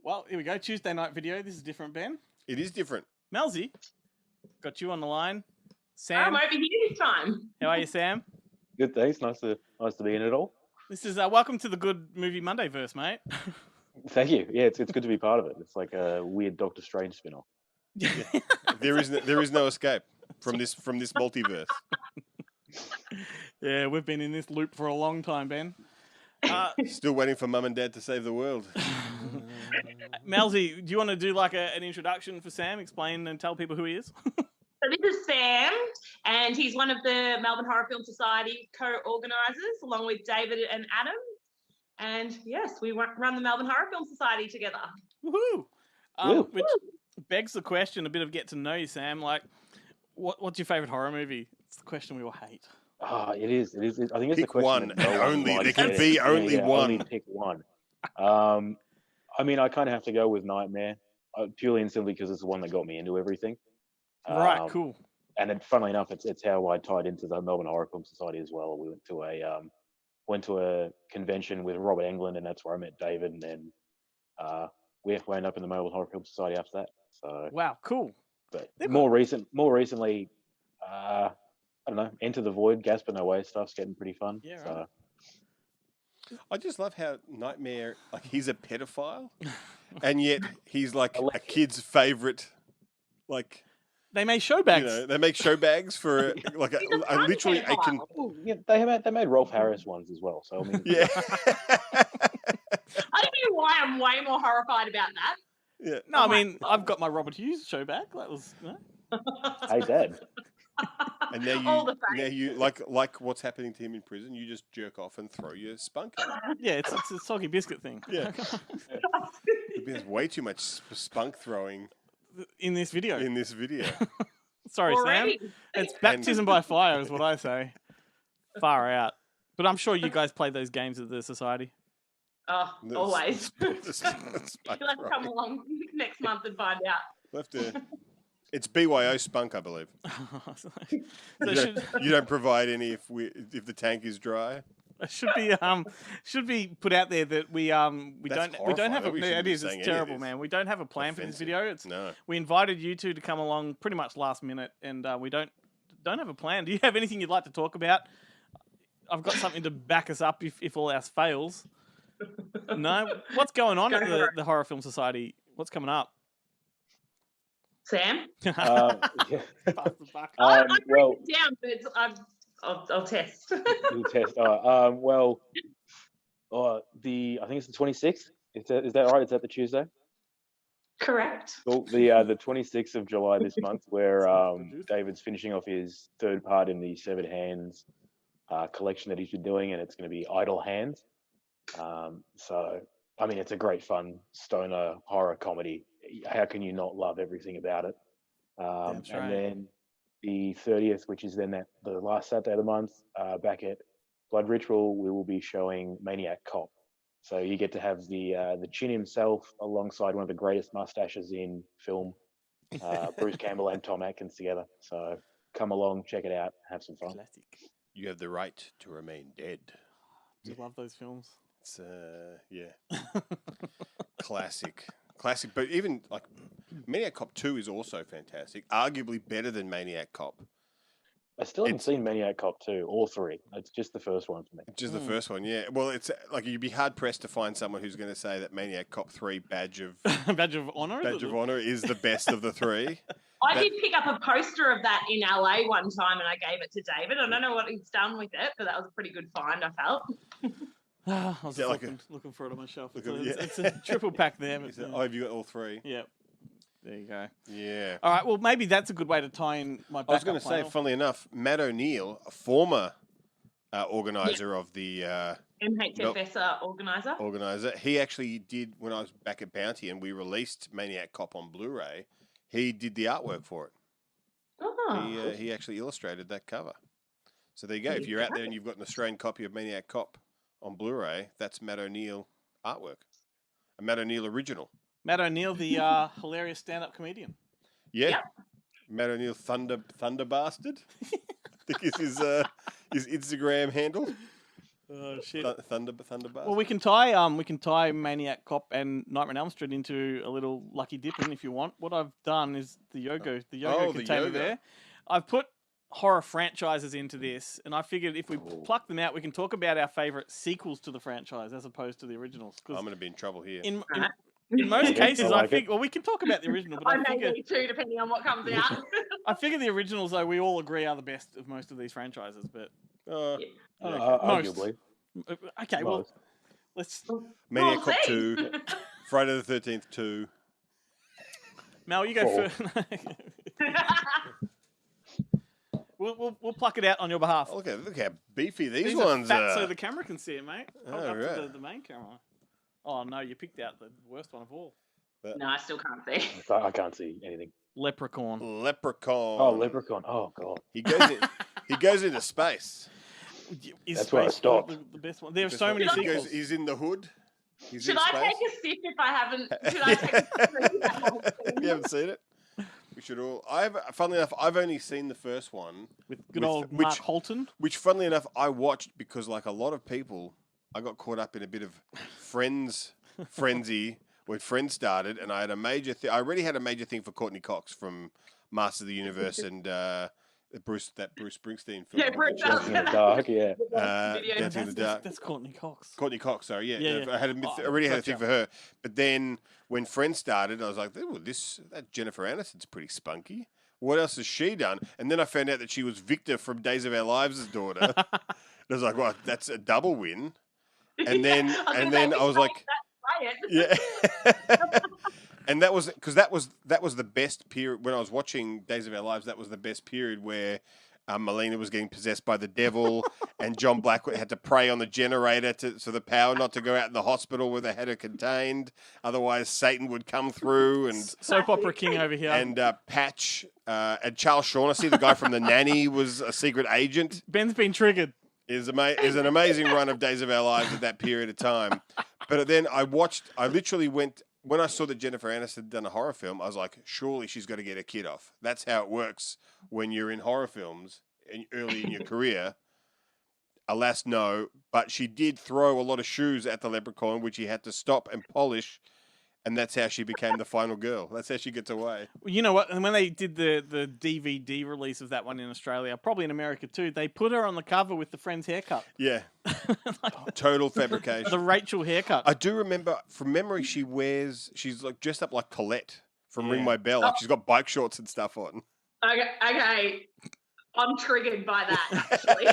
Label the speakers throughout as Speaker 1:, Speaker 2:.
Speaker 1: Well, here we go. Tuesday night video. This is different, Ben.
Speaker 2: It is different.
Speaker 1: Melsy, got you on the line.
Speaker 3: I'm
Speaker 1: Sam,
Speaker 3: over here this time.
Speaker 1: how are you, Sam?
Speaker 4: Good, thanks. Nice to be in it all.
Speaker 1: This is welcome to the Good Movie Monday verse, mate.
Speaker 4: Thank you. Yeah, it's good to be part of it. It's like a weird Doctor Strange spin-off.
Speaker 2: There is no escape from this multiverse.
Speaker 1: Yeah, we've been in this loop for a long time, Ben.
Speaker 2: Still waiting for Mum and Dad to save the world.
Speaker 1: Melsy, do you want to do like an introduction for Sam? Explain and tell people who he is.
Speaker 3: So this is Sam, and he's one of the Melbourne Horror Film Society co-organisers, along with David and Adam. And yes, we run the Melbourne Horror Film Society together.
Speaker 1: Woohoo! Which begs the question, a bit of get to know you, Sam. Like, what's your favourite horror movie? It's the question we all hate.
Speaker 4: It is. I think it's
Speaker 2: Pick
Speaker 4: the question.
Speaker 2: one
Speaker 4: that no
Speaker 2: and only.
Speaker 4: likes.
Speaker 2: There can be only one.
Speaker 4: Only pick one. I mean, I kind of have to go with Nightmare, purely and simply because it's the one that got me into everything.
Speaker 1: Right, cool.
Speaker 4: And then, funnily enough, it's how I tied into the Melbourne Horror Film Society as well. We went to a convention with Robert Englund, and that's where I met David, and then we ended up in the Melbourne Horror Film Society after that. So
Speaker 1: wow, cool.
Speaker 4: But more recently, I don't know, Enter the Void, Gasp No Way stuff's getting pretty fun.
Speaker 1: Yeah,
Speaker 4: so.
Speaker 1: right.
Speaker 2: I just love how Nightmare, like, he's a pedophile, and yet he's like a kid's favorite, like.
Speaker 1: They make show bags.
Speaker 2: You know, they make show bags for like literally a
Speaker 4: Yeah, they made Rolf Harris ones as well. So I mean,
Speaker 2: yeah.
Speaker 3: I don't know why I'm way more horrified about that.
Speaker 2: Yeah.
Speaker 1: No, I mean, I've got my Robert Hughes show bag. That was.
Speaker 4: Hey, Dad.
Speaker 2: And now you like what's happening to him in prison. You just jerk off and throw your spunk at him.
Speaker 1: Yeah, it's a soggy biscuit thing.
Speaker 2: Yeah. There's way too much spunk throwing
Speaker 1: in this video. Sorry,
Speaker 3: Already?
Speaker 1: Sam. It's baptism by fire, is what I say. Far out. But I'm sure you guys play those games at the society.
Speaker 3: Oh, always. You'll have to come along next month and find out.
Speaker 2: We'll have to. It's BYO spunk, I believe. You don't provide any if the tank is dry.
Speaker 1: It should be put out there that we don't have a. It is. It's terrible, man. We don't have a plan for this video. We invited you two to come along pretty much last minute, and we don't have a plan. Do you have anything you'd like to talk about? I've got something to back us up if all else fails. No, what's going on at the Horror Film Society? What's coming up?
Speaker 3: Sam?
Speaker 4: Yeah.
Speaker 3: I'm well, down, but I'll test.
Speaker 4: You'll test. I think it's the 26th. Is that right? Is that the Tuesday?
Speaker 3: Correct.
Speaker 4: Well, the 26th of July this month, where David's finishing off his third part in the Severed Hands collection that he's been doing, and it's going to be Idle Hands. So, I mean, it's a great fun stoner horror comedy. How can you not love everything about it?
Speaker 1: That's right.
Speaker 4: And then the 30th, which is then the last Saturday of the month, back at Blood Ritual, we will be showing Maniac Cop. So you get to have the Chin himself alongside one of the greatest mustaches in film, Bruce Campbell and Tom Atkins together. So come along, check it out, have some fun.
Speaker 1: Classic.
Speaker 2: You have the right to remain dead.
Speaker 1: Do you love those films?
Speaker 2: It's yeah, classic, but even like Maniac Cop 2 is also fantastic, arguably better than Maniac Cop.
Speaker 4: I still haven't seen Maniac Cop 2 or 3. It's just the first one for me.
Speaker 2: Just the first one, yeah. Well, it's like you'd be hard pressed to find someone who's going to say that Maniac Cop 3 Badge of Honor is the best of the three.
Speaker 3: I did pick up a poster of that in LA one time, and I gave it to David. I don't know what he's done with it, but that was a pretty good find, I felt.
Speaker 1: I was looking for it on my shelf. It's a triple pack there.
Speaker 2: Have you got all three?
Speaker 1: Yep. There you go.
Speaker 2: Yeah.
Speaker 1: All right. Well, maybe that's a good way to tie in my backup.
Speaker 2: I was going to say, funnily enough, Matt O'Neill, a former organizer of the
Speaker 3: MHFS organizer.
Speaker 2: He actually did, when I was back at Bounty and we released Maniac Cop on Blu-ray, he did the artwork for it.
Speaker 3: Oh.
Speaker 2: He actually illustrated that cover. So there you go. If you're out there and you've got an Australian copy of Maniac Cop on Blu-ray, that's Matt O'Neill artwork. A Matt O'Neill original.
Speaker 1: Matt O'Neill, the hilarious stand-up comedian.
Speaker 2: Yeah. Yep. Matt O'Neill Thunder Bastard. I think is his Instagram handle.
Speaker 1: Oh shit!
Speaker 2: Thunderbird.
Speaker 1: Well, we can tie Maniac Cop and Nightmare on Elm Street into a little Lucky Dippin' if you want. What I've done is the Yogo container there. I've put horror franchises into this, and I figured if we pluck them out, we can talk about our favourite sequels to the franchise as opposed to the originals.
Speaker 2: I'm going to be in trouble here.
Speaker 1: In most cases, I think. Well, we can talk about the original, but
Speaker 3: I may be too, depending on what comes out.
Speaker 1: I figure the originals, though, we all agree are the best of most of these franchises. But
Speaker 4: arguably.
Speaker 1: Okay, well, let's.
Speaker 2: Maniac Cop 2, Friday the 13th 2.
Speaker 1: Mel, you go first. We'll pluck it out on your behalf.
Speaker 2: Oh, look how beefy these ones are.
Speaker 1: So the camera can see it, mate. Hold up to the main camera. Oh no, you picked out the worst one of all.
Speaker 3: No, I still can't see.
Speaker 4: I can't see anything.
Speaker 2: Leprechaun.
Speaker 4: Oh, Leprechaun. Oh god.
Speaker 2: He goes into space.
Speaker 4: That's where I stopped.
Speaker 1: The best one. There are so many sequels.
Speaker 2: He's in the hood.
Speaker 3: Should I take a sip if I haven't? Should I take a sip?
Speaker 2: You haven't seen it? We should all. Funnily enough, I've only seen the first one
Speaker 1: with good old Mark Holton.
Speaker 2: Which, funnily enough, I watched because, like a lot of people, I got caught up in a bit of frenzy when Friends started, and I had a major. I already had a major thing for Courtney Cox from Master of the Universe and Bruce Springsteen film.
Speaker 3: Yeah, Bruce.
Speaker 4: Dancing in the Dark. Yeah.
Speaker 2: Dancing in the Dark.
Speaker 1: That's Courtney Cox.
Speaker 2: Courtney Cox. Sorry, yeah. I had already had a thing for her, but then when Friends started, I was like, "Oh, that Jennifer Aniston's pretty spunky. What else has she done?" And then I found out that she was Victor from Days of Our Lives' daughter. I was like, "Well, that's a double win." And then I was like, "Yeah." And that was because that was the best period when I was watching Days of Our Lives. That was the best period where Melina was getting possessed by the devil, and John Blackwood had to pray on the generator so the power not to go out in the hospital where they had her contained. Otherwise, Satan would come through. And
Speaker 1: soap opera king over here.
Speaker 2: And Patch and Charles Shaughnessy, the guy from The Nanny, was a secret agent.
Speaker 1: Ben's been triggered.
Speaker 2: Is an amazing run of Days of Our Lives at that period of time. But then I literally went. When I saw that Jennifer Aniston had done a horror film, I was like, surely she's got to get a kid off. That's how it works when you're in horror films early in your career. Alas, no. But she did throw a lot of shoes at the Leprechaun, which he had to stop and polish. And that's how she became the final girl. That's how she gets away.
Speaker 1: Well, you know what? And when they did the DVD release of that one in Australia, probably in America too, they put her on the cover with the Friends haircut.
Speaker 2: Yeah. Total fabrication.
Speaker 1: The Rachel haircut.
Speaker 2: I do remember, from memory, she's like dressed up like Colette from Ring My Bell. Like she's got bike shorts and stuff on.
Speaker 3: Okay. I'm triggered by that, actually.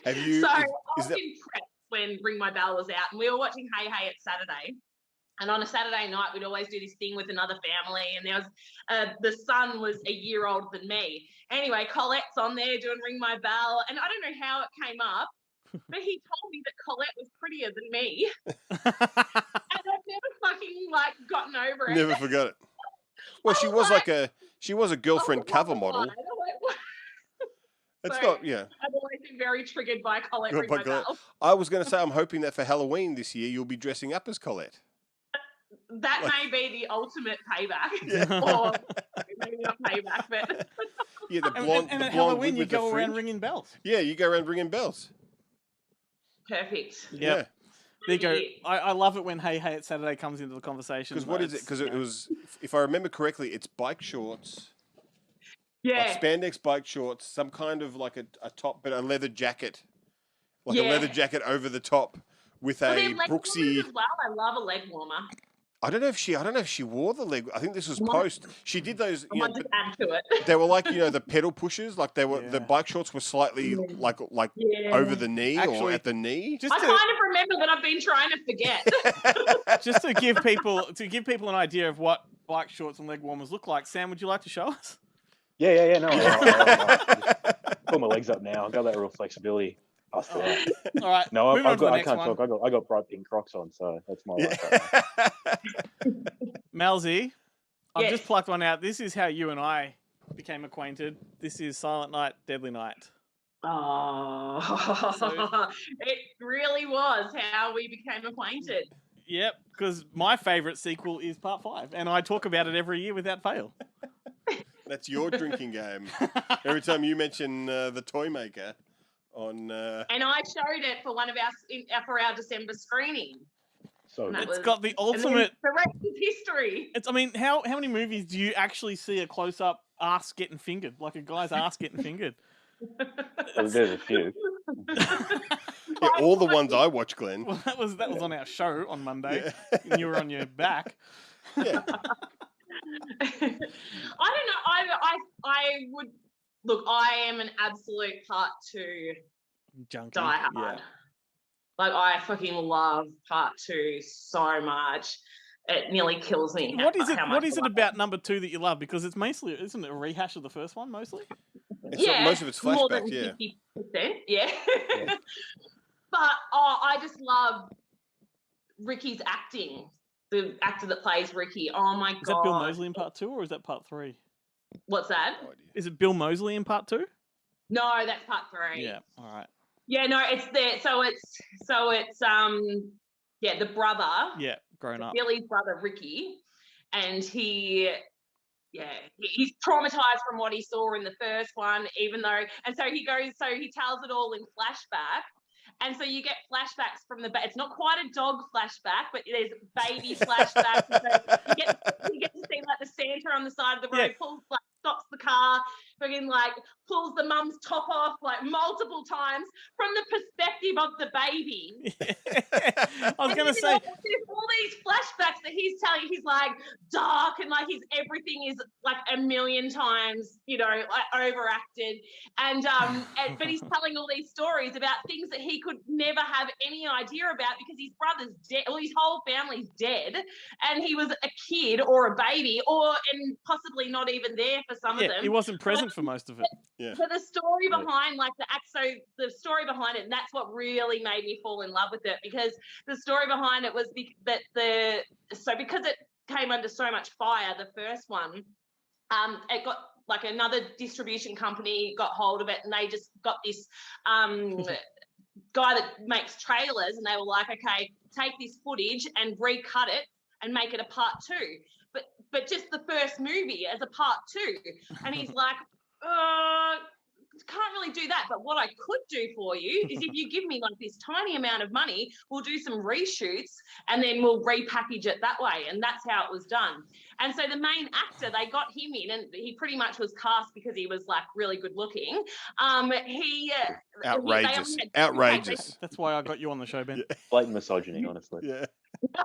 Speaker 2: Have you?
Speaker 3: So I was impressed when Ring My Bell was out, and we were watching Hey Hey It's Saturday. And on a Saturday night, we'd always do this thing with another family, and there was the son was a year older than me. Anyway, Colette's on there doing Ring My Bell, and I don't know how it came up, but he told me that Colette was prettier than me, and I've never fucking gotten over it.
Speaker 2: Never forgot it. Well, she was a girlfriend cover model. It's not, yeah.
Speaker 3: I've always been very triggered by Colette Ring My Bell.
Speaker 2: I was going to say, I'm hoping that for Halloween this year, you'll be dressing up as Colette.
Speaker 3: That may be the ultimate payback, or maybe not payback, but
Speaker 2: yeah, the blonde.
Speaker 1: And at Halloween, you go around ringing bells.
Speaker 2: Yeah, you go around ringing bells.
Speaker 3: Perfect.
Speaker 2: Yeah.
Speaker 1: There you go. I love it when Hey Hey It's Saturday comes into the conversation.
Speaker 2: Because what is it? Because it was, if I remember correctly, it's bike shorts.
Speaker 3: Yeah.
Speaker 2: Like spandex bike shorts, some kind of like a top, but a leather jacket, a leather jacket over the top with a Brooksy.
Speaker 3: As well, I love a leg warmer.
Speaker 2: I don't know if she wore the leg. I think this was post. She did those.
Speaker 3: I might just add to it.
Speaker 2: They were like the pedal pushers. Like they were. The bike shorts were slightly like over the knee or at the knee.
Speaker 3: I kind of remember, but I've been trying to forget.
Speaker 1: Just to give people an idea of what bike shorts and leg warmers look like. Sam, would you like to show us?
Speaker 4: Yeah. No, I'll pull my legs up now. I've got that real flexibility.
Speaker 1: All right.
Speaker 4: No, I can't talk. I got bright pink Crocs on, so that's my life right now.
Speaker 1: Melsy, I've just plucked one out. This is how you and I became acquainted. This is Silent Night, Deadly Night.
Speaker 3: Oh, it really was how we became acquainted.
Speaker 1: Yep, because my favourite sequel is Part 5, and I talk about it every year without fail.
Speaker 2: That's your drinking game. Every time you mention the Toy Maker, on.
Speaker 3: And I showed it for our December screening.
Speaker 1: So it's got the ultimate.
Speaker 3: The rest is history.
Speaker 1: I mean, how many movies do you actually see a close up ass getting fingered, like a guy's ass getting fingered?
Speaker 4: There's a few.
Speaker 2: Yeah, all the ones I watch, Glenn.
Speaker 1: Well, that was on our show on Monday, and you were on your back.
Speaker 2: Yeah.
Speaker 3: I don't know. I would look. I am an absolute Part 2
Speaker 1: junkie.
Speaker 3: Die Hard.
Speaker 1: Yeah.
Speaker 3: Like I fucking love Part 2 so much. It nearly kills me.
Speaker 1: What is it about number 2 that you love? Because it's mostly, isn't it a rehash of the first one mostly?
Speaker 2: Most of it's flashbacks.
Speaker 3: More than 50%, yeah. But I just love Ricky's acting. The actor that plays Ricky. Oh my god!
Speaker 1: Is that Bill Moseley in Part 2 or is that Part 3?
Speaker 3: What's that?
Speaker 1: Is it Bill Moseley in Part 2?
Speaker 3: No, that's Part 3.
Speaker 1: Yeah. All right.
Speaker 3: Yeah, no, it's there. So it's the brother.
Speaker 1: Yeah, grown up.
Speaker 3: Billy's brother Ricky, and he's traumatized from what he saw in the first one, and so he tells it all in flashback. And so you get flashbacks from it's not quite a dog flashback, but there's baby flashbacks. So you get to see like the Santa on the side of the road stops the car, fucking like pulls the mum's top off like multiple times from the perspective of the baby.
Speaker 1: I was going to say
Speaker 3: all these flashbacks that he's telling, he's like dark and like everything is like a million times, like overacted, and but he's telling all these stories about things that he could never have any idea about because his brother's dead, or his whole family's dead, and he was a kid or a baby, and possibly not even there for some of them.
Speaker 1: He wasn't present for most of it.
Speaker 2: Yeah.
Speaker 3: So the story behind the story behind it, and that's what really made me fall in love with it, because the story behind it was because it came under so much fire, the first one, it got like another distribution company got hold of it, and they just got this guy that makes trailers, and they were like, okay, take this footage and recut it and make it a Part 2. But just the first movie as a Part 2. And he's like, can't really do that. But what I could do for you is if you give me like this tiny amount of money, we'll do some reshoots and then we'll repackage it that way. And that's how it was done. And so the main actor, they got him in, and he pretty much was cast because he was like really good looking.
Speaker 2: Outrageous.
Speaker 1: That's why I got you on the show, Ben.
Speaker 4: Yeah. Blatant misogyny, honestly.
Speaker 2: Yeah.
Speaker 3: So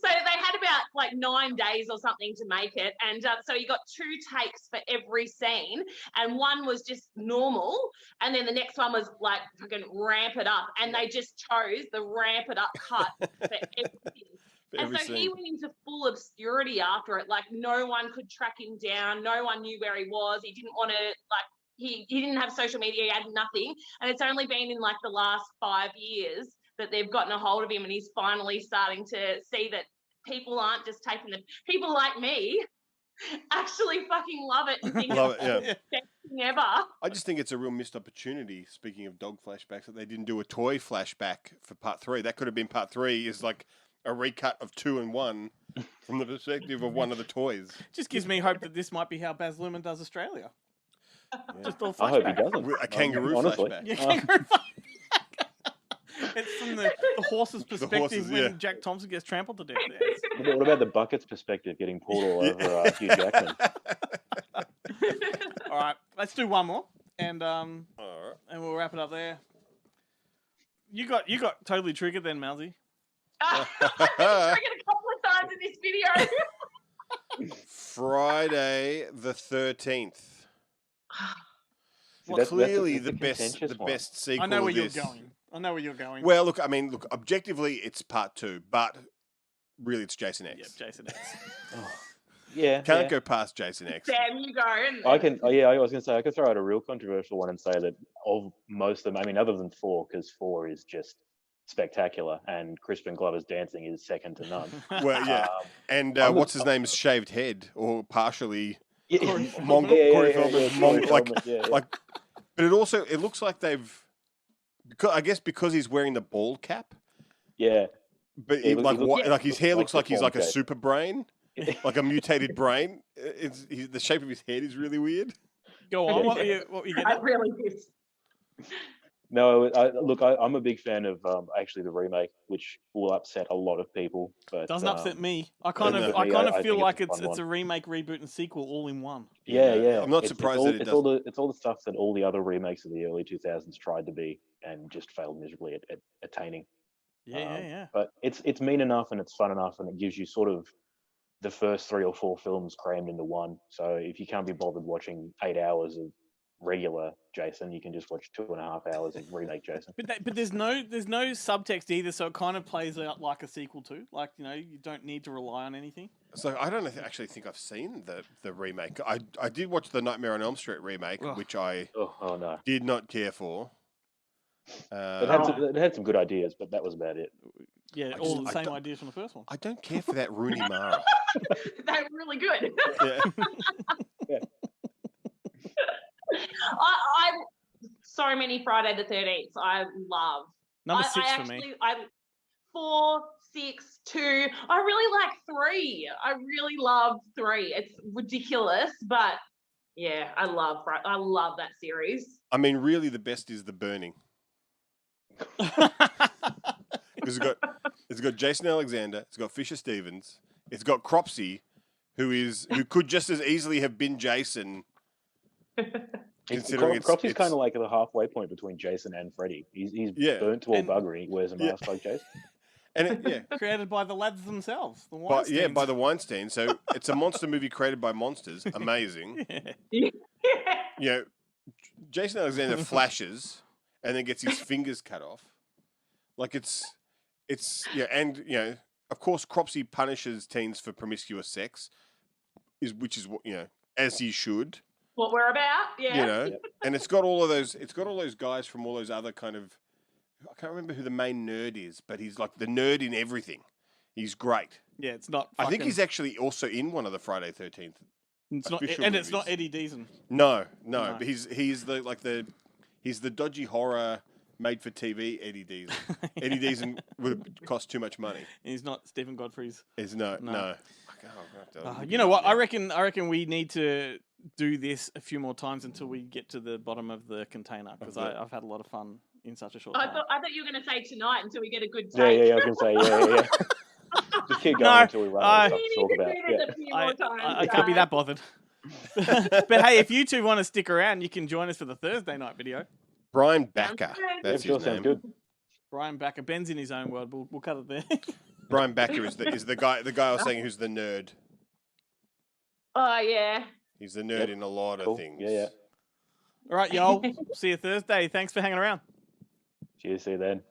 Speaker 3: they had about like 9 days or something to make it, and so you got 2 takes for every scene, and one was just normal, and then the next one was like fucking ramp it up, and they just chose the ramp it up cut for everything. And so he went into full obscurity after it. Like no one could track him down. No one knew where he was. He didn't want to he didn't have social media. He had nothing. And it's only been in like the last 5 years that they've gotten a hold of him, and he's finally starting to see that people aren't just taking people like me actually fucking love it and think it's the best thing ever.
Speaker 2: I just think it's a real missed opportunity, speaking of dog flashbacks, that they didn't do a toy flashback for Part 3. That could have been Part 3, is like a recut of 2 and 1 from the perspective of one of the toys.
Speaker 1: Just gives me hope that this might be how Baz Luhrmann does Australia.
Speaker 2: Yeah.
Speaker 1: Just all
Speaker 4: I hope he doesn't.
Speaker 2: A kangaroo flashback.
Speaker 1: Yeah, kangaroo flashback. It's from the horse's perspective when Jack Thompson gets trampled to death.
Speaker 4: Yeah. What about the bucket's perspective getting pulled all over Hugh Jackman?
Speaker 1: All right, let's do one more, and we'll wrap it up there. You got totally triggered then, Melsy.
Speaker 3: I've been triggered a couple of times in this video.
Speaker 2: Friday the 13th.
Speaker 4: Well,
Speaker 2: clearly the best sequel.
Speaker 1: I know where you're going.
Speaker 2: Well, look, objectively, it's Part 2, but really, it's Jason X.
Speaker 1: Yeah, Jason X.
Speaker 2: Can't go past Jason X.
Speaker 3: Damn, you go.
Speaker 4: I was going to say, I could throw out a real controversial one and say that of most of them, other than 4, because 4 is just spectacular, and Crispin Glover's dancing is second to none.
Speaker 2: Well, yeah. And what's his name's shaved head, or partially...
Speaker 4: Corey
Speaker 2: Feldman. But it looks like they've... because he's wearing the bald cap.
Speaker 4: Yeah.
Speaker 2: But his hair looks like he's like a super brain, like a mutated brain. The shape of his head is really weird.
Speaker 1: Go on. What were you getting at?
Speaker 3: I really did.
Speaker 4: No, look, I'm a big fan of actually the remake, which will upset a lot of people. But
Speaker 1: doesn't upset me. I kind of feel like it's a remake, reboot, and sequel all in one.
Speaker 4: Yeah.
Speaker 2: I'm not surprised that
Speaker 4: it's all the stuff that all the other remakes of the early 2000s tried to be and just failed miserably at attaining.
Speaker 1: Yeah.
Speaker 4: But it's mean enough and it's fun enough, and it gives you sort of the first 3 or 4 films crammed into one. So if you can't be bothered watching 8 hours of regular Jason, you can just watch 2.5 hours of remake Jason.
Speaker 1: But there's no subtext either, so it kind of plays out like a sequel too. Like, you don't need to rely on anything.
Speaker 2: So I don't actually think I've seen the remake. I did watch the Nightmare on Elm Street remake, which I did not care for.
Speaker 4: It had some good ideas, but that was about it.
Speaker 1: Yeah, all the same ideas from the first one.
Speaker 2: I don't care for that Rooney Mara.
Speaker 3: They're really good.
Speaker 2: Yeah.
Speaker 3: I so many Friday the 13th. I love.
Speaker 1: Number 6 for me.
Speaker 3: 4, 6, 2. I really like 3. I really love 3. It's ridiculous, but yeah, I love that series.
Speaker 2: I mean, really, the best is The Burning. Because it's got Jason Alexander, it's got Fisher Stevens, it's got Cropsy, who could just as easily have been Jason. Considering
Speaker 4: Cropsy's kind of like the halfway point between Jason and Freddy. He's burnt to all buggery. He wears a mask like Jason.
Speaker 2: And
Speaker 1: created by the lads themselves, the
Speaker 2: Weinsteins. By the Weinstein. So it's a monster movie created by monsters. Amazing.
Speaker 3: Yeah.
Speaker 2: Jason Alexander flashes and then gets his fingers cut off. Like it's and of course Cropsy punishes teens for promiscuous sex, which is what as he should.
Speaker 3: What we're about, yeah.
Speaker 2: And it's got all those guys from all those other kind of, I can't remember who the main nerd is, but he's like the nerd in everything. He's great.
Speaker 1: Yeah, it's not.
Speaker 2: I think he's actually also in one of the Friday 13th.
Speaker 1: It's not, and movies. It's not Eddie Deason.
Speaker 2: No. But he's the dodgy horror made for TV Eddie Deason. Eddie Deason would cost too much money.
Speaker 1: He's not Stephen Godfrey's.
Speaker 2: He's no.
Speaker 1: You know what? I reckon we need to do this a few more times until we get to the bottom of the container, because I've had a lot of fun in such a short time.
Speaker 3: I thought you were going to say tonight until we get a good take.
Speaker 4: Yeah, I was going to say, yeah. Just keep going until we run out of stuff to talk about.
Speaker 1: I can't be that bothered. But hey, if you two want to stick around, you can join us for the Thursday night video.
Speaker 2: Brian Backer. That's his name.
Speaker 4: Good.
Speaker 1: Brian Backer. Ben's in his own world. We'll cut it there.
Speaker 2: Brian Backer is the guy I was saying who's the nerd.
Speaker 3: Oh yeah.
Speaker 2: He's the nerd in a lot of things.
Speaker 4: Yeah.
Speaker 1: All right, y'all. See you Thursday. Thanks for hanging around.
Speaker 4: Cheers. See you then.